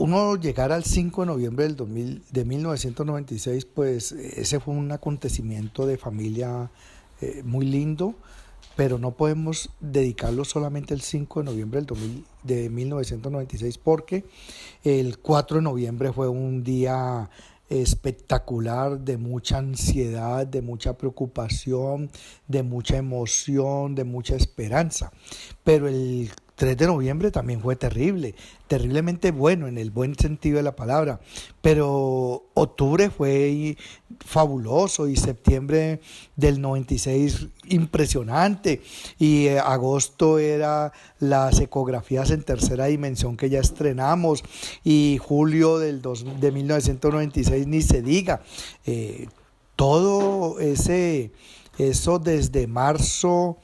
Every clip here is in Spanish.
uno llegar al 5 de noviembre de 1996, pues ese fue un acontecimiento de familia muy lindo, pero no podemos dedicarlo solamente el 5 de noviembre de 1996 porque el 4 de noviembre fue un día espectacular, de mucha ansiedad, de mucha preocupación, de mucha emoción, de mucha esperanza. Pero el 3 de noviembre también fue terrible, terriblemente bueno en el buen sentido de la palabra, pero octubre fue fabuloso y septiembre del 96 impresionante y agosto era las ecografías en tercera dimensión que ya estrenamos y julio de 1996 ni se diga. Todo eso desde marzo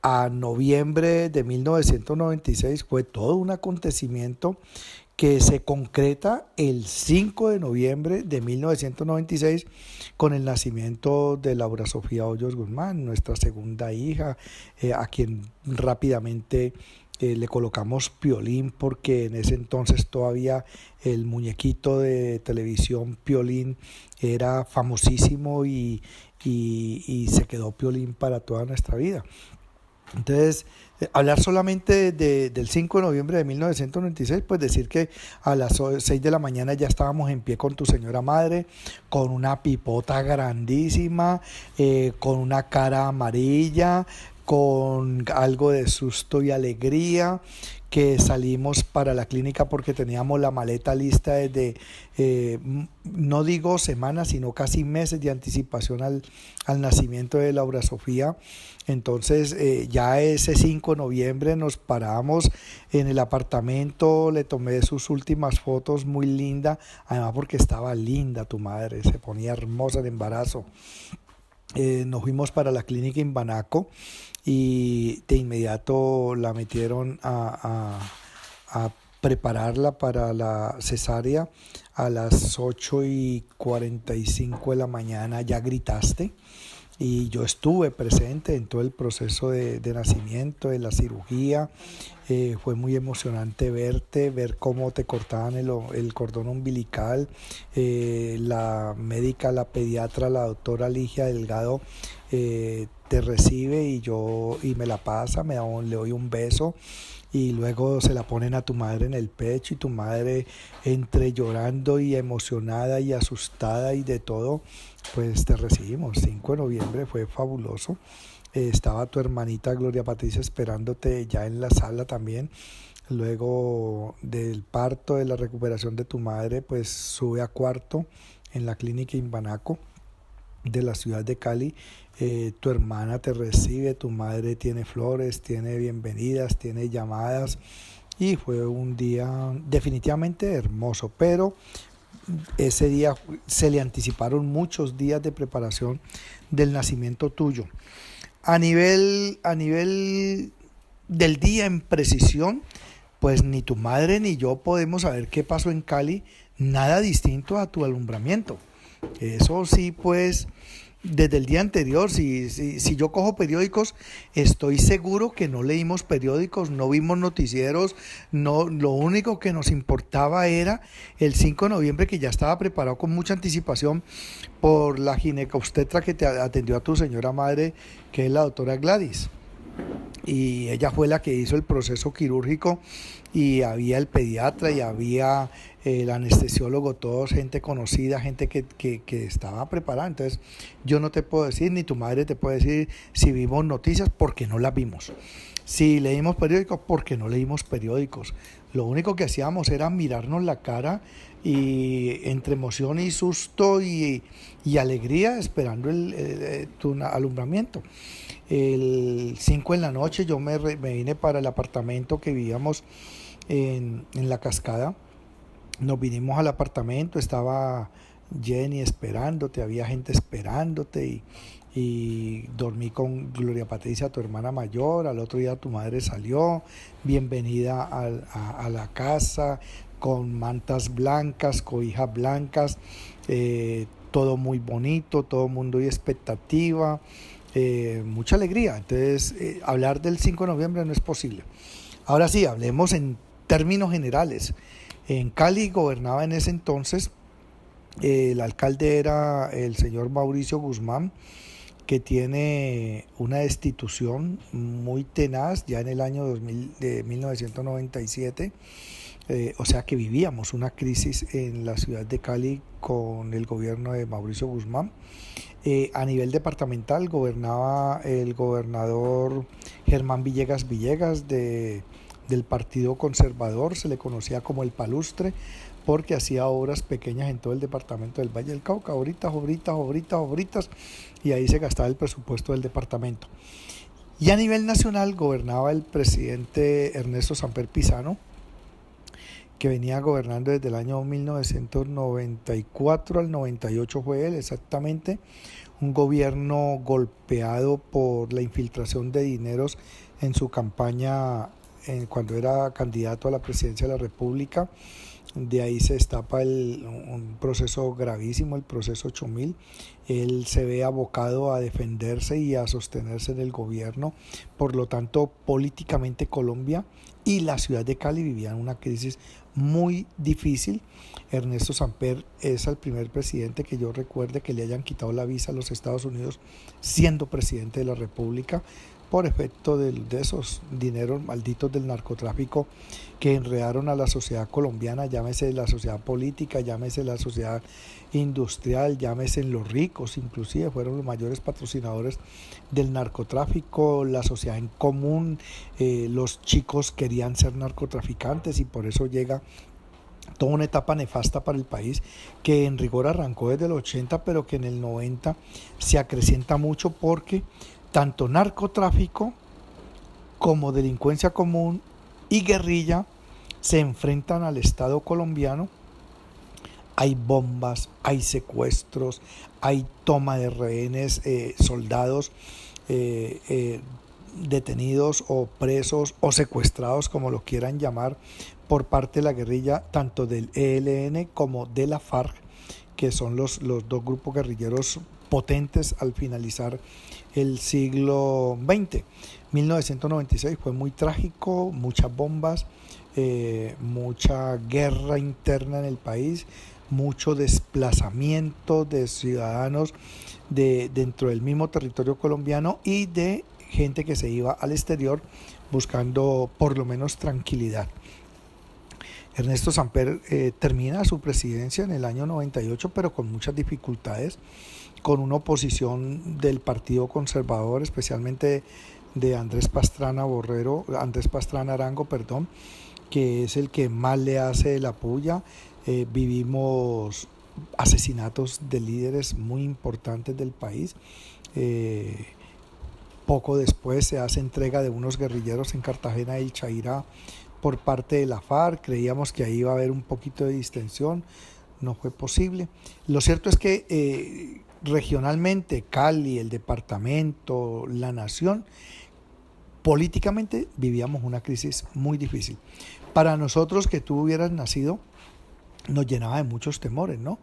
a noviembre de 1996 fue todo un acontecimiento que se concreta el 5 de noviembre de 1996 con el nacimiento de Laura Sofía Hoyos Guzmán, nuestra segunda hija, a quien rápidamente le colocamos Piolín porque en ese entonces todavía el muñequito de televisión Piolín era famosísimo y se quedó Piolín para toda nuestra vida. Entonces, hablar solamente del 5 de noviembre de 1996, pues decir que a las 6 de la mañana ya estábamos en pie con tu señora madre, con una pipota grandísima, con una cara amarilla, con algo de susto y alegría, que salimos para la clínica porque teníamos la maleta lista desde, no digo semanas, sino casi meses de anticipación al nacimiento de Laura Sofía. Entonces ya ese 5 de noviembre nos paramos en el apartamento, le tomé sus últimas fotos, muy linda, además porque estaba linda tu madre, se ponía hermosa de embarazo. Nos fuimos para la clínica Imbanaco y de inmediato la metieron a prepararla para la cesárea a las 8:45 de la mañana. Ya gritaste y yo estuve presente en todo el proceso de nacimiento, de la cirugía. Fue muy emocionante verte, ver cómo te cortaban el cordón umbilical. La médica, la pediatra, la doctora Ligia Delgado te recibe y me la pasa, le doy un beso y luego se la ponen a tu madre en el pecho y tu madre entre llorando y emocionada y asustada y de todo, pues te recibimos. 5 de noviembre fue fabuloso. Estaba tu hermanita Gloria Patricia esperándote ya en la sala también. Luego del parto, de la recuperación de tu madre, pues sube a cuarto en la clínica Imbanaco de la ciudad de Cali. Tu hermana te recibe, tu madre tiene flores, tiene bienvenidas, tiene llamadas y fue un día definitivamente hermoso, pero ese día se le anticiparon muchos días de preparación del nacimiento tuyo. A nivel del día en precisión, pues ni tu madre ni yo podemos saber qué pasó en Cali, nada distinto a tu alumbramiento. Eso sí, pues desde el día anterior, si yo cojo periódicos, estoy seguro que no leímos periódicos, no vimos noticieros, no, lo único que nos importaba era el 5 de noviembre, que ya estaba preparado con mucha anticipación por la ginecobstetra que te atendió a tu señora madre, que es la doctora Gladys. Y ella fue la que hizo el proceso quirúrgico y había el pediatra y había el anestesiólogo, todos gente conocida, gente que estaba preparada. Entonces yo no te puedo decir, ni tu madre te puede decir si vimos noticias, porque no las vimos. Si leímos periódicos, porque no leímos periódicos. Lo único que hacíamos era mirarnos la cara y entre emoción y susto y alegría esperando tu alumbramiento. El 5 en la noche yo me vine para el apartamento que vivíamos en La Cascada. Nos vinimos al apartamento, estaba Jenny esperándote, había gente esperándote y dormí con Gloria Patricia, tu hermana mayor. Al otro día tu madre salió, bienvenida a la casa, con mantas blancas, cobijas blancas, todo muy bonito, todo el mundo y expectativa. Mucha alegría. Entonces hablar del 5 de noviembre no es posible. Ahora sí, hablemos en términos generales. En Cali gobernaba en ese entonces, el alcalde era el señor Mauricio Guzmán, que tiene una destitución muy tenaz ya en el año 2000, de 1997. O sea que vivíamos una crisis en la ciudad de Cali con el gobierno de Mauricio Guzmán. A nivel departamental gobernaba el gobernador Germán Villegas Villegas del Partido Conservador, se le conocía como el Palustre, porque hacía obras pequeñas en todo el departamento del Valle del Cauca, obritas, y ahí se gastaba el presupuesto del departamento. Y a nivel nacional gobernaba el presidente Ernesto Samper Pizano, que venía gobernando desde el año 1994 al 98 fue él exactamente, un gobierno golpeado por la infiltración de dineros en su campaña cuando era candidato a la presidencia de la República. De ahí se destapa un proceso gravísimo, el proceso 8000. Él se ve abocado a defenderse y a sostenerse en el gobierno. Por lo tanto, políticamente Colombia y la ciudad de Cali vivían una crisis muy difícil. Ernesto Samper es el primer presidente que yo recuerde que le hayan quitado la visa a los Estados Unidos siendo presidente de la República, por efecto de esos dineros malditos del narcotráfico que enredaron a la sociedad colombiana, llámese la sociedad política, llámese la sociedad industrial, llámese los ricos, inclusive fueron los mayores patrocinadores del narcotráfico, la sociedad en común, los chicos querían ser narcotraficantes y por eso llega toda una etapa nefasta para el país que en rigor arrancó desde el 80, pero que en el 90 se acrecienta mucho porque tanto narcotráfico como delincuencia común y guerrilla se enfrentan al Estado colombiano. Hay bombas, hay secuestros, hay toma de rehenes, soldados detenidos o presos o secuestrados, como lo quieran llamar, por parte de la guerrilla, tanto del ELN como de la FARC, que son los dos grupos guerrilleros potentes al finalizar el siglo XX. 1996 fue muy trágico, muchas bombas, mucha guerra interna en el país, mucho desplazamiento de ciudadanos dentro del mismo territorio colombiano y de gente que se iba al exterior buscando por lo menos tranquilidad. Ernesto Samper termina su presidencia en el año 98, pero con muchas dificultades, con una oposición del Partido Conservador, especialmente de Andrés Pastrana Arango, que es el que más le hace la puya. Vivimos asesinatos de líderes muy importantes del país. Poco después se hace entrega de unos guerrilleros en Cartagena del Chairá por parte de la FARC. Creíamos que ahí iba a haber un poquito de distensión, no fue posible. Lo cierto es que regionalmente Cali, el departamento, la nación, políticamente vivíamos una crisis muy difícil. Para nosotros que tú hubieras nacido, nos llenaba de muchos temores, ¿no?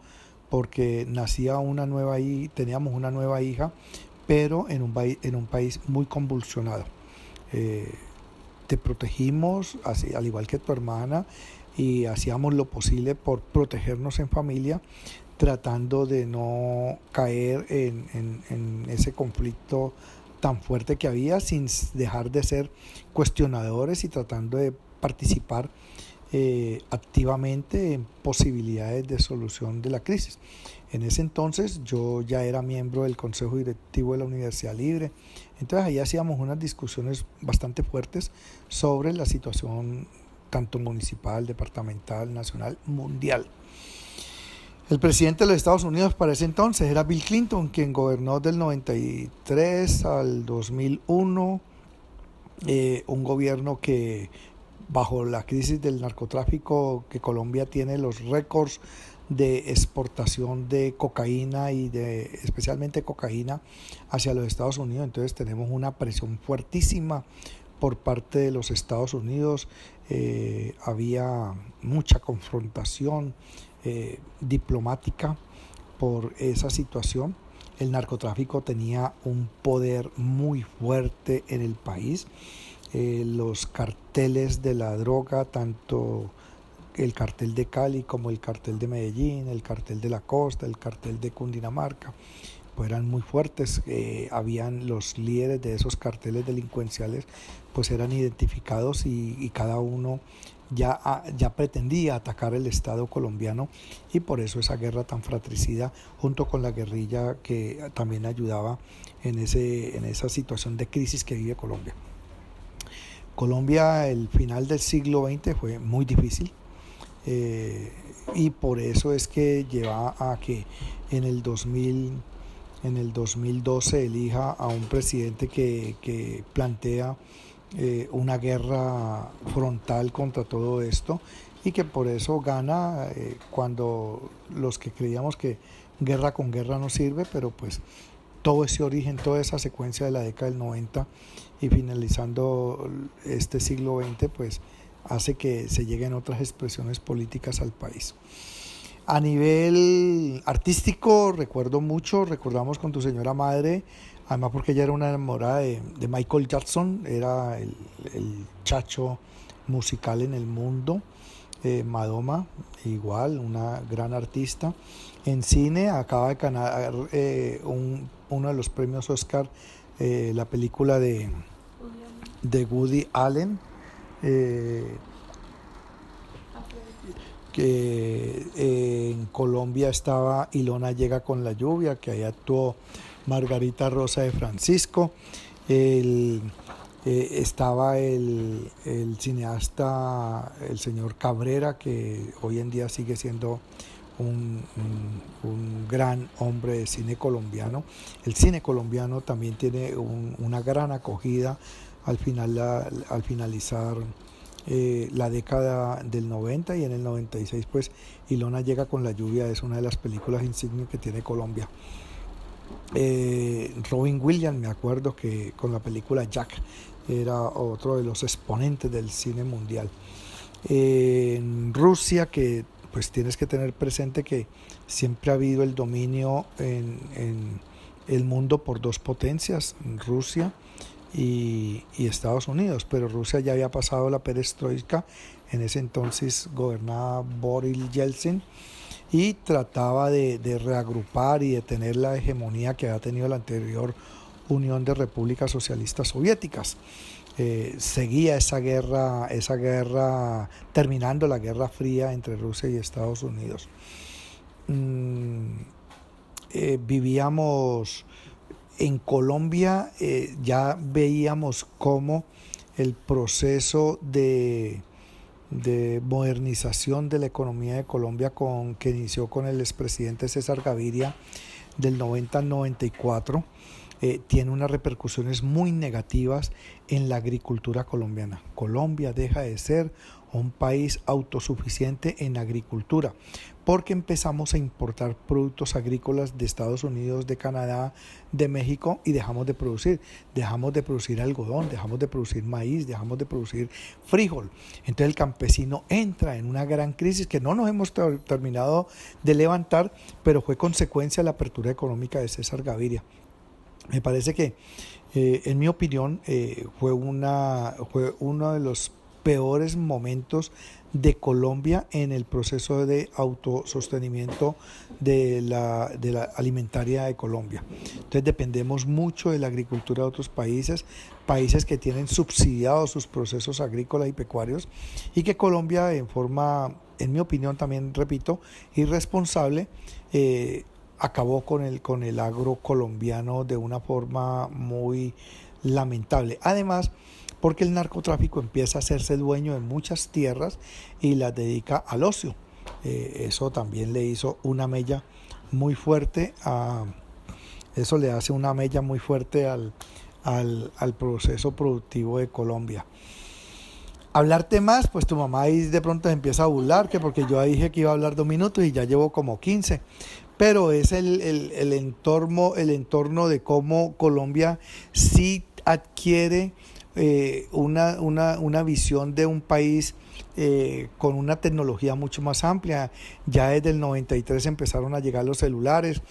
Porque nacía teníamos una nueva hija, pero en un país muy convulsionado. Te protegimos, así, al igual que tu hermana, y hacíamos lo posible por protegernos en familia, tratando de no caer en ese conflicto tan fuerte que había, sin dejar de ser cuestionadores y tratando de participar activamente en posibilidades de solución de la crisis. En ese entonces yo ya era miembro del Consejo Directivo de la Universidad Libre, entonces ahí hacíamos unas discusiones bastante fuertes sobre la situación tanto municipal, departamental, nacional, mundial. El presidente de los Estados Unidos para ese entonces era Bill Clinton, quien gobernó del 93 al 2001, un gobierno que bajo la crisis del narcotráfico, que Colombia tiene los récords de exportación de cocaína y especialmente cocaína hacia los Estados Unidos, entonces tenemos una presión fuertísima por parte de los Estados Unidos. Había mucha confrontación diplomática por esa situación. El narcotráfico tenía un poder muy fuerte en el país. Los carteles de la droga, tanto el cartel de Cali, como el cartel de Medellín, el cartel de la costa, el cartel de Cundinamarca, pues eran muy fuertes. Habían los líderes de esos carteles delincuenciales, pues eran identificados y cada uno ya pretendía atacar el Estado colombiano, y por eso esa guerra tan fratricida junto con la guerrilla que también ayudaba en esa situación de crisis que vive Colombia. Colombia, el final del siglo XX fue muy difícil, y por eso es que lleva a que en el 2012 elija a un presidente que plantea una guerra frontal contra todo esto, y que por eso gana, cuando los que creíamos que guerra con guerra no sirve, pero pues todo ese origen, toda esa secuencia de la década del 90 y finalizando este siglo XX, pues hace que se lleguen otras expresiones políticas al país. A nivel artístico, recordamos con Tu Señora Madre, además porque ella era una enamorada de Michael Jackson, era el chacho musical en el mundo. Madonna, igual, una gran artista. En cine acaba de ganar uno de los premios Oscar, la película de Woody Allen, que en Colombia estaba Ilona Llega con la lluvia, que ahí actuó Margarita Rosa de Francisco. Estaba el cineasta, el señor Cabrera, que hoy en día sigue siendo un gran hombre de cine colombiano. El cine colombiano también tiene una gran acogida al finalizar la década del 90, y en el 96 pues Ilona Llega con la lluvia es una de las películas insignias que tiene Colombia. Robin Williams, me acuerdo que con la película Jack era otro de los exponentes del cine mundial. En Rusia, que pues tienes que tener presente que siempre ha habido el dominio en el mundo por dos potencias, Rusia y Estados Unidos, pero Rusia ya había pasado la perestroika, en ese entonces gobernaba Boris Yeltsin, y trataba de reagrupar y de tener la hegemonía que había tenido la anterior Unión de Repúblicas Socialistas Soviéticas. Seguía esa guerra, terminando la Guerra Fría entre Rusia y Estados Unidos. Vivíamos en Colombia, ya veíamos cómo el proceso de modernización de la economía de Colombia, que inició con el expresidente César Gaviria del 90 al 94, tiene unas repercusiones muy negativas en la agricultura colombiana. Colombia deja de ser un país autosuficiente en agricultura, porque empezamos a importar productos agrícolas de Estados Unidos, de Canadá, de México, y dejamos de producir algodón, dejamos de producir maíz, dejamos de producir frijol. Entonces el campesino entra en una gran crisis que no nos hemos terminado de levantar, pero fue consecuencia de la apertura económica de César Gaviria. Me parece que, en mi opinión, fue uno de los peores momentos de Colombia en el proceso de autosostenimiento de la alimentaria de Colombia. Entonces dependemos mucho de la agricultura de otros países que tienen subsidiados sus procesos agrícolas y pecuarios, y que Colombia, en forma, en mi opinión también, repito, irresponsable, acabó con el agro colombiano de una forma muy lamentable. Además, porque el narcotráfico empieza a hacerse dueño de muchas tierras y las dedica al ocio. Eso también le hizo una mella muy fuerte eso le hace una mella muy fuerte al proceso productivo de Colombia. Hablarte más, pues tu mamá ahí de pronto se empieza a burlar, que porque yo dije que iba a hablar 2 minutos y ya llevo como 15. Pero es el entorno de cómo Colombia sí adquiere una visión de un país con una tecnología mucho más amplia. Ya desde el 93 empezaron a llegar los celulares.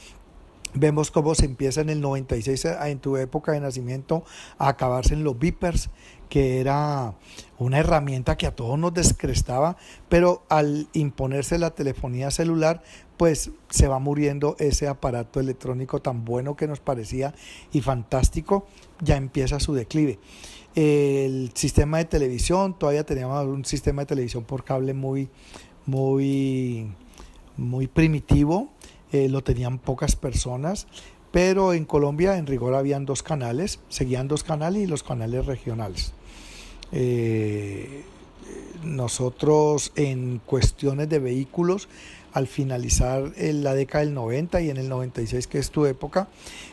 Vemos cómo se empieza en el 96, en tu época de nacimiento, a acabarse en los beepers, que era una herramienta que a todos nos descrestaba, pero al imponerse la telefonía celular, pues se va muriendo ese aparato electrónico tan bueno que nos parecía y fantástico, ya empieza su declive. El sistema de televisión, todavía teníamos un sistema de televisión por cable muy, muy primitivo, lo tenían pocas personas, pero en Colombia en rigor habían dos canales, seguían dos canales y los canales regionales. Nosotros en cuestiones de vehículos, al finalizar la década del 90 y en el 96, que es tu época,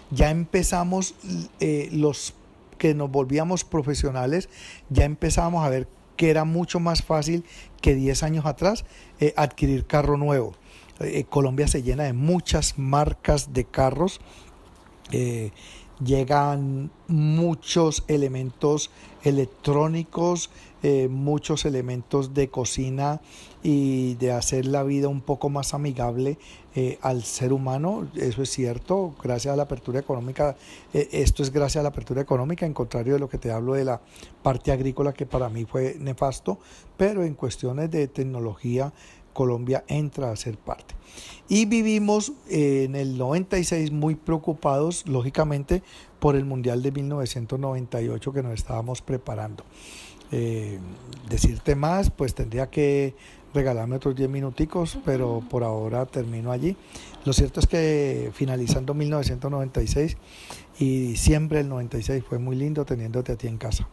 ya empezamos, los que nos volvíamos profesionales, ya empezábamos a ver que era mucho más fácil que 10 años atrás adquirir carro nuevo. Colombia se llena de muchas marcas de carros, eh, llegan muchos elementos electrónicos, muchos elementos de cocina y de hacer la vida un poco más amigable al ser humano. Eso es cierto, gracias a la apertura económica. Esto es gracias a la apertura económica, en contrario de lo que te hablo de la parte agrícola, que para mí fue nefasto, pero en cuestiones de tecnología Colombia entra a ser parte. Y vivimos en el 96 muy preocupados, lógicamente, por el Mundial de 1998 que nos estábamos preparando. Decirte más, pues tendría que regalarme otros 10 minuticos, pero por ahora termino allí. Lo cierto es que finalizando 1996 y diciembre del 96 fue muy lindo teniéndote a ti en casa.